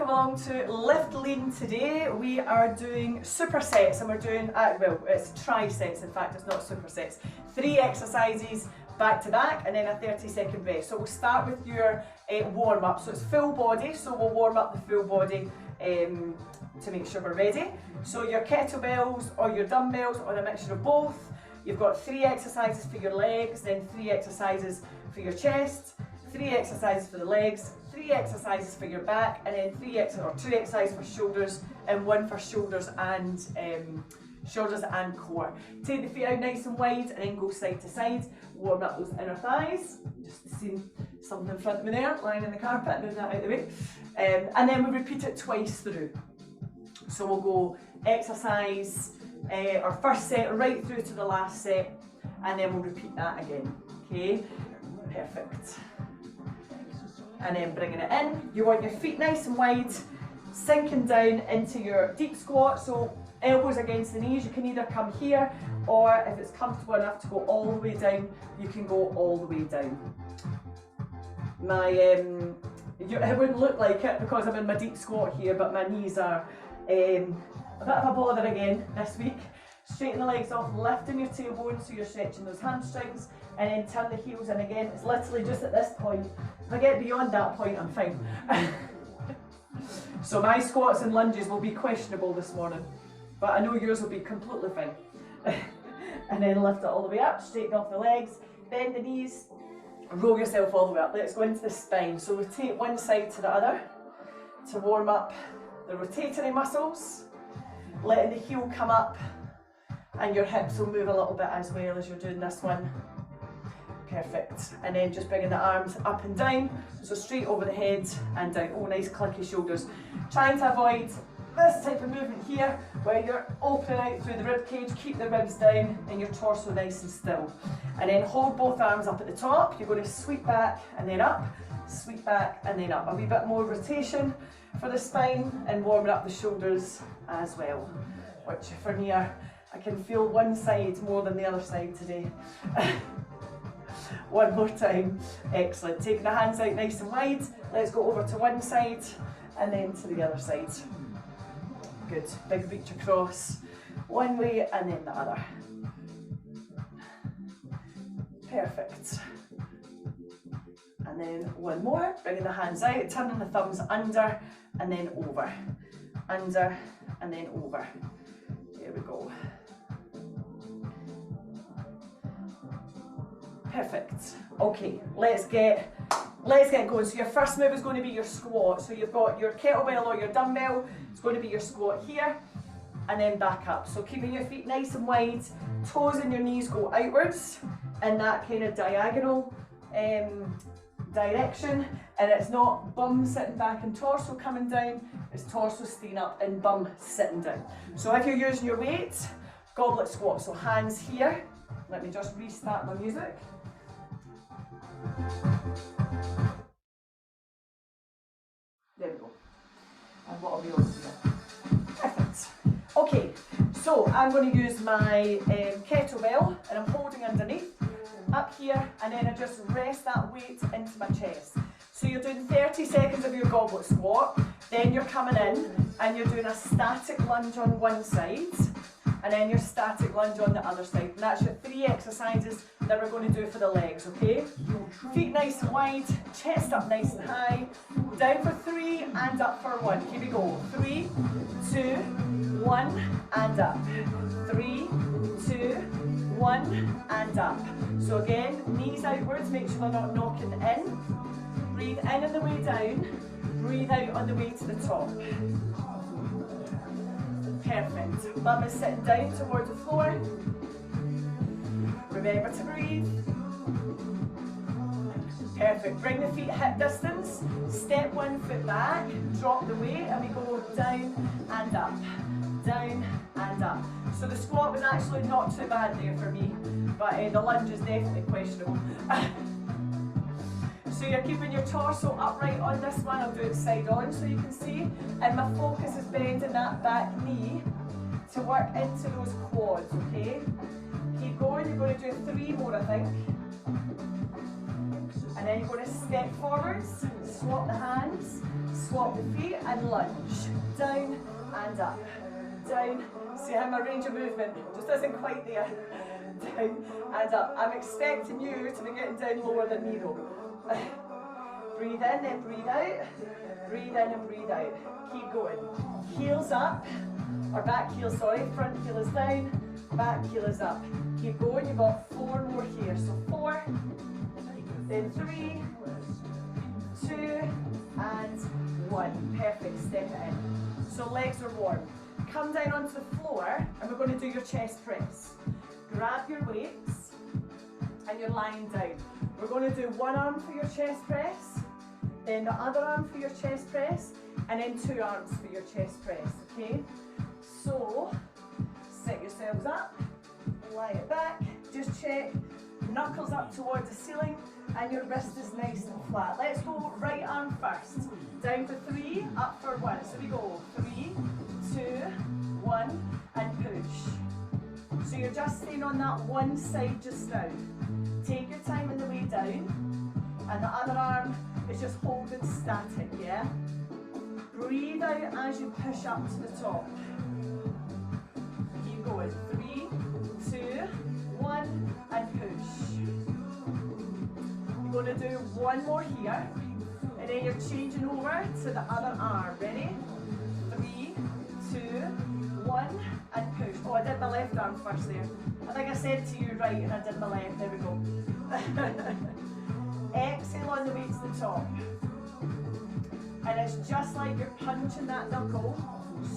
welcome along to Lift Lean. Today we are doing supersets, and we're doing, well, it's trisets, in fact it's not supersets. 3 exercises back to back and then a 30-second rest. So we'll start with your warm up. So it's full body, so we'll warm up the full body to make sure we're ready. So your kettlebells or your dumbbells or a mixture of both. You've got 3 exercises for your legs, then 3 exercises for your chest, 3 exercises for the legs, 3 exercises for your back, and then 2 exercises for shoulders and 1 for shoulders and core. Take the feet out nice and wide and then go side to side. Warm up those inner thighs. Just seen something in front of me there, lying in the carpet, move that out of the way. And then we repeat it twice through. So we'll go exercise, our first set right through to the last set, and then we'll repeat that again. Okay, perfect. And then bringing it in, you want your feet nice and wide, sinking down into your deep squat, so elbows against the knees. You can either come here, or if it's comfortable enough to go all the way down, you can go all the way down. It wouldn't look like it because I'm in my deep squat here, but my knees are a bit of a bother again this week. Straighten the legs off, lifting your tailbone so you're stretching those hamstrings, and then turn the heels in again. It's literally just at this point. If I get beyond that point, I'm fine. So my squats and lunges will be questionable this morning, but I know yours will be completely fine. And then lift it all the way up, straighten off the legs, bend the knees, roll yourself all the way up. Let's go into the spine. So rotate one side to the other to warm up the rotatory muscles, letting the heel come up, and your hips will move a little bit as well as you're doing this one. Perfect. And then just bringing the arms up and down, so straight over the head and down. Oh, nice clunky shoulders. Trying to avoid this type of movement here, where you're opening out through the rib cage, keep the ribs down and your torso nice and still. And then hold both arms up at the top. You're going to sweep back and then up, sweep back and then up. A wee bit more rotation for the spine and warming up the shoulders as well, which for me I can feel one side more than the other side today. One more time. Excellent. Taking the hands out nice and wide. Let's go over to one side and then to the other side. Good. Big reach across one way and then the other. Perfect. And then one more. Bringing the hands out, turning the thumbs under and then over. Under and then over. There we go. Perfect. Okay, let's get going. So your first move is going to be your squat. So you've got your kettlebell or your dumbbell. It's going to be your squat here and then back up. So keeping your feet nice and wide, toes and your knees go outwards in that kind of diagonal direction. And it's not bum sitting back and torso coming down. It's torso staying up and bum sitting down. So if you're using your weight, goblet squat. So hands here. Let me just restart my music. There we go. And what I'll be able to do. Perfect. Okay, so I'm going to use my kettlebell and I'm holding underneath up here, and then I just rest that weight into my chest. So you're doing 30 seconds of your goblet squat, then you're coming in and you're doing a static lunge on one side, and then your static lunge on the other side. And that's your 3 exercises that we're going to do for the legs, okay? Feet nice and wide, chest up nice and high, down for 3 and up for 1. Here we go. 3, 2, 1 and up. 3, 2, 1 and up. So again, knees outwards, make sure they're not knocking in. Breathe in on the way down, breathe out on the way to the top. Perfect. Bum is sitting down towards the floor. Remember to breathe. Perfect. Bring the feet hip distance. Step 1 foot back, drop the weight, and we go down and up. Down and up. So the squat was actually not too bad there for me, but the lunge is definitely questionable. So you're keeping your torso upright on this one. I'll do it side on so you can see. And my focus is bending that back knee to work into those quads, okay? Keep going. You're going to do 3 more, I think. And then you're going to step forwards, swap the hands, swap the feet and lunge. Down and up. Down. See how my range of movement just isn't quite there. Down and up. I'm expecting you to be getting down lower than me though. Breathe in, then breathe out. Breathe in and breathe out. Keep going. Heels up, or back heel, sorry. Front heel is down, back heel is up. Keep going, you've got 4 more here. So 4, then 3, 2, and 1. Perfect, step it in. So legs are warm. Come down onto the floor, and we're going to do your chest press. Grab your weights, and you're lying down. We're going to do one arm for your chest press, then the other arm for your chest press, and then 2 arms for your chest press, okay? So, set yourselves up, lie it back, just check, knuckles up towards the ceiling, and your wrist is nice and flat. Let's go right arm first. Down for 3, up for 1. So we go 3, 2, 1, and push. So you're just staying on that one side just now. Take your time on the way down, and the other arm is just holding static, yeah? Breathe out as you push up to the top. Keep going. 3, 2, 1, and push. You're going to do one more here, and then you're changing over to the other arm. Ready? 3, 2, 1, and push. Oh, I did my left arm first there. I think I said to you right, and I did my left. There we go. Exhale on the way to the top. And it's just like you're punching that knuckle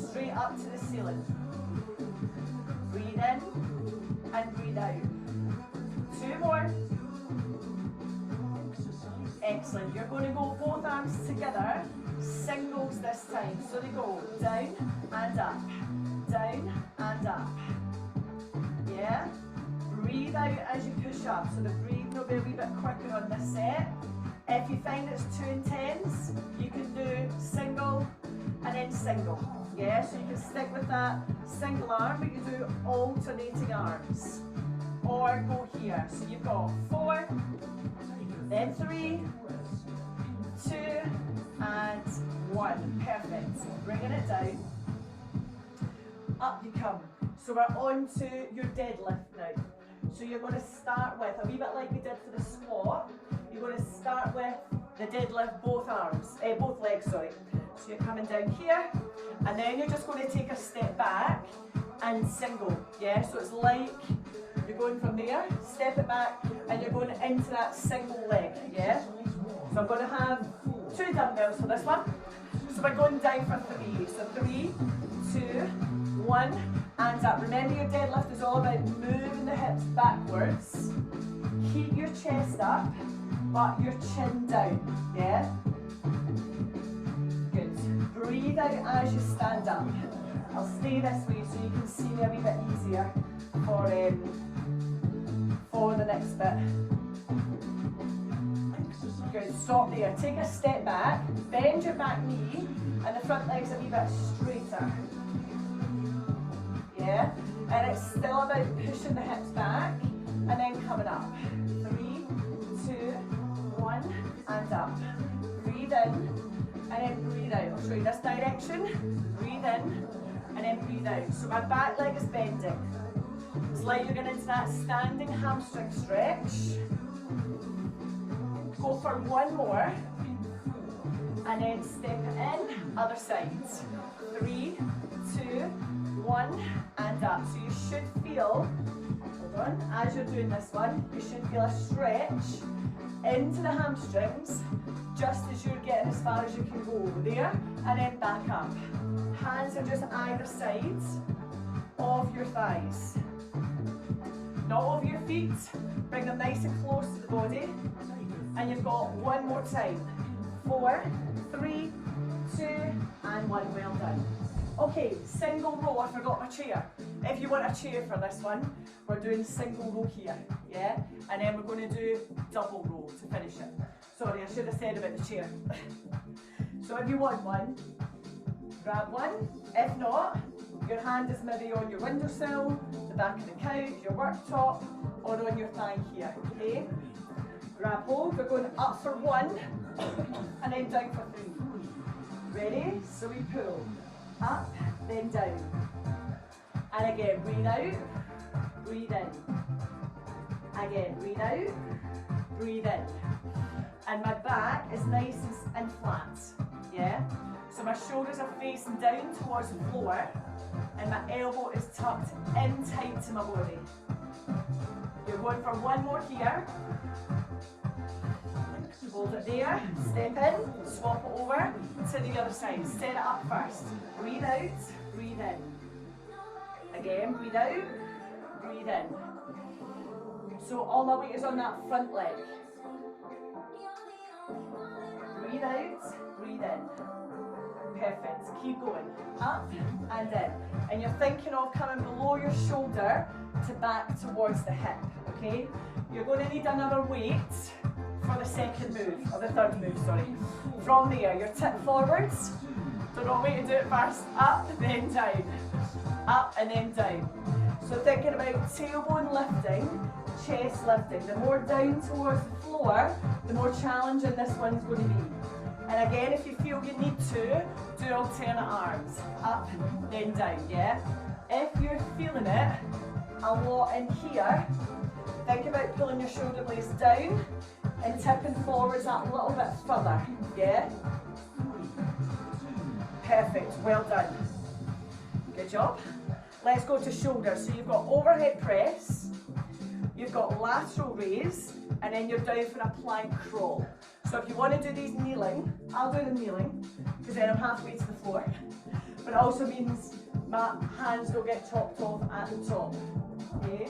straight up to the ceiling. Breathe in and breathe out. 2 more. Excellent. You're going to go both arms together, singles this time. So they go down and up, down and up. Yeah? Breathe out as you push up. So the breathing will be a wee bit quicker on this set. If you find it's too intense, you can do single and then single. Yeah, so you can stick with that single arm, but you do alternating arms. Or go here. So you've got 4, then 3, 2, and 1. Perfect. Bringing it down. Up you come. So we're on to your deadlift now. So you're going to start with, a wee bit like we did for the squat, you're going to start with the deadlift both legs, sorry. So you're coming down here, and then you're just going to take a step back and single, yeah? So it's like you're going from there, step it back, and you're going into that single leg, yeah? So I'm going to have 2 dumbbells for this one. So we're going down for 3. So 3, 2, 1, and up. Remember your deadlift is all about moving the hips backwards. Keep your chest up, but your chin down, yeah? Good. Breathe out as you stand up. I'll stay this way so you can see me a wee bit easier for the next bit. Good, stop there. Take a step back, bend your back knee, and the front leg's a wee bit straighter. Yeah? And it's still about pushing the hips back, and then coming up. 3, 2, 1, and up. Breathe in, and then breathe out. I'll show you this direction. Breathe in, and then breathe out. So my back leg is bending. It's like you're going into that standing hamstring stretch. Go for 1 more, and then step it in, other side. 3, 2, 1, and up. So you should feel, hold on, as you're doing this one, you should feel a stretch into the hamstrings, just as you're getting as far as you can go over there, and then back up. Hands are just either sides of your thighs. Not over your feet, bring them nice and close to the body. And you've got 1 more time. 4, 3, 2, and 1. Well done. Okay, single row. I forgot my chair. If you want a chair for this one, we're doing single row here, yeah? And then we're going to do double row to finish it. Sorry, I should have said about the chair. So if you want one, grab one. If not, your hand is maybe on your windowsill, the back of the couch, your worktop, or on your thigh here, okay? Grab hold, we're going up for 1, and then down for 3. Ready? So we pull up, then down. And again, breathe out, breathe in. Again, breathe out, breathe in. And my back is nice and flat, yeah? So my shoulders are facing down towards the floor and my elbow is tucked in tight to my body. You're going for one more here. Hold it there, step in, swap it over to the other side. Set it up first. Breathe out, breathe in. Again, breathe out, breathe in. So all my weight is on that front leg. Breathe out, breathe in. Perfect. Keep going. Up and in. And you're thinking of coming below your shoulder to back towards the hip, okay? You're going to need another weight for the second move, or the third move, sorry. From there, your tip forwards. So don't wait to do it first. Up, then down. Up and then down. So thinking about tailbone lifting, chest lifting. The more down towards the floor, the more challenging this one's going to be. And again, if you feel you need to, do alternate arms. Up, then down, yeah? If you're feeling it a lot in here, think about pulling your shoulder blades down and tipping forwards that little bit further, yeah? Perfect, well done. Good job. Let's go to shoulders. So you've got overhead press, you've got lateral raise, and then you're down for a plank crawl. So if you want to do these kneeling, I'll do them kneeling, because then I'm halfway to the floor. But it also means my hands don't get chopped off at the top, okay?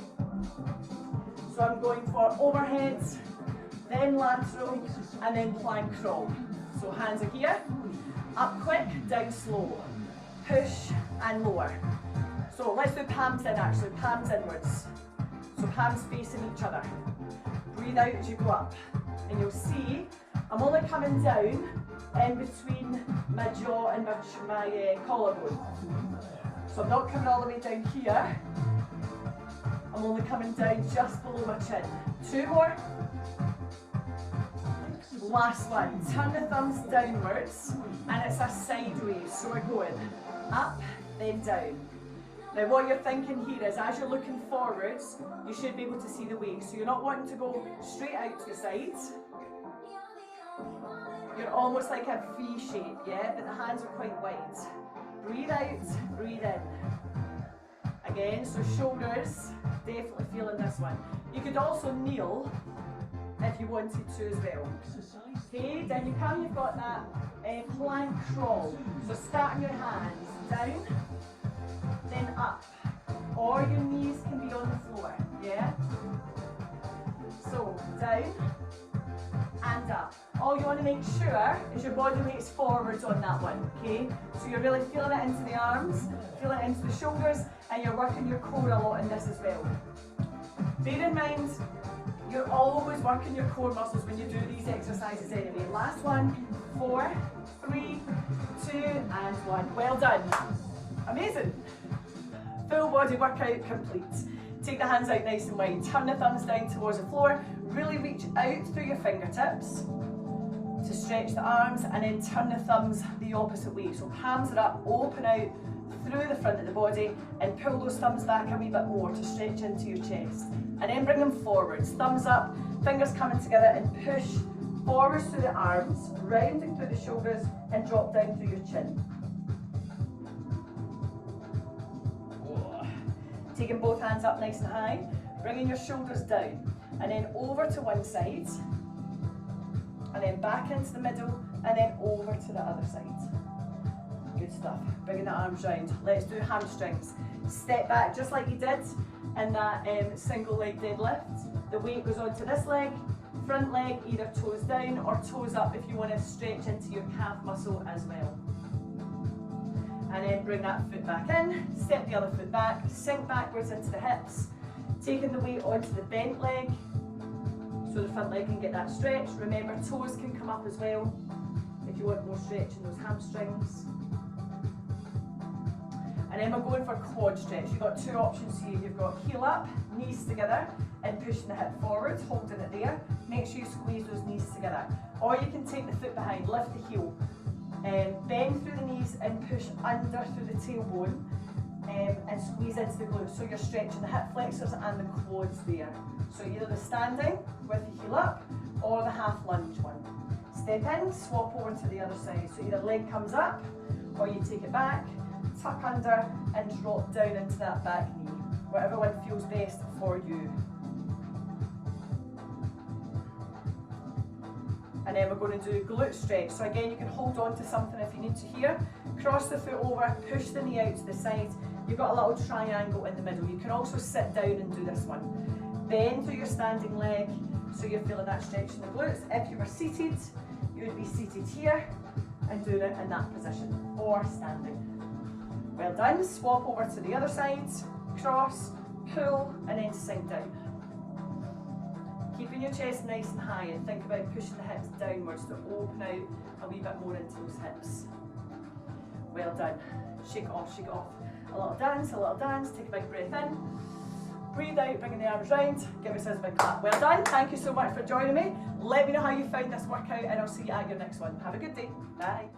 So I'm going for overhead, then lateral, and then plank crawl. So hands are here, up quick, down slow, push and lower. So let's do palms in actually, palms inwards. So palms facing each other. Breathe out as you go up. And you'll see, I'm only coming down in between my jaw and my collarbone. So I'm not coming all the way down here. I'm only coming down just below my chin. Two more. Last one. Turn the thumbs downwards and it's a sideways. So we're going up, then down. Now what you're thinking here is as you're looking forwards, you should be able to see the weight. So you're not wanting to go straight out to the sides. You're almost like a V shape, yeah? But the hands are quite wide. Breathe out, breathe in. Again, so shoulders, definitely feeling this one. You could also kneel if you wanted to as well. Okay, down you come, you've got that plank crawl. So starting your hands down, then up. Or your knees can be on the floor, yeah? So, down and up. All you want to make sure is your body weight's forwards on that one, okay? So you're really feeling it into the arms, feeling it into the shoulders, and you're working your core a lot in this as well. Bear in mind, you're always working your core muscles when you do these exercises anyway. Last one, 4, 3, 2, and 1. Well done. Amazing. Full body workout complete. Take the hands out nice and wide. Turn the thumbs down towards the floor. Really reach out through your fingertips to stretch the arms, and then turn the thumbs the opposite way. So palms are up, open out through the front of the body, and pull those thumbs back a wee bit more to stretch into your chest. And then bring them forwards. Thumbs up, fingers coming together, and push forwards through the arms, rounding through the shoulders, and drop down through your chin. Taking both hands up nice and high, bringing your shoulders down, and then over to one side, and then back into the middle, and then over to the other side. Good stuff. Bringing the arms round. Let's do hamstrings. Step back just like you did in that single leg deadlift. The weight goes onto this leg, front leg, either toes down or toes up if you want to stretch into your calf muscle as well. And then bring that foot back in, step the other foot back, sink backwards into the hips, taking the weight onto the bent leg, so the front leg can get that stretch. Remember, toes can come up as well, if you want more stretch in those hamstrings. And then we're going for quad stretch. You've got two options here. You've got heel up, knees together, and pushing the hip forwards, holding it there. Make sure you squeeze those knees together. Or you can take the foot behind, lift the heel, Bend through the knees and push under through the tailbone and squeeze into the glutes. So you're stretching the hip flexors and the quads there. So either the standing with the heel up or the half lunge one. Step in, swap over to the other side. So either leg comes up or you take it back, tuck under and drop down into that back knee. Whatever one feels best for you. And then we're going to do glute stretch. So again, you can hold on to something if you need to here. Cross the foot over, push the knee out to the side. You've got a little triangle in the middle. You can also sit down and do this one. Bend through your standing leg, so you're feeling that stretch in the glutes. If you were seated, you would be seated here and doing it in that position, or standing. Well done. Swap over to the other side, cross, pull, and then sink down. Keeping your chest nice and high and think about pushing the hips downwards to open out a wee bit more into those hips. Well done. Shake it off, shake it off. A little dance, take a big breath in. Breathe out, bringing the arms round. Give yourselves a big clap. Well done. Thank you so much for joining me. Let me know how you found this workout and I'll see you at your next one. Have a good day. Bye.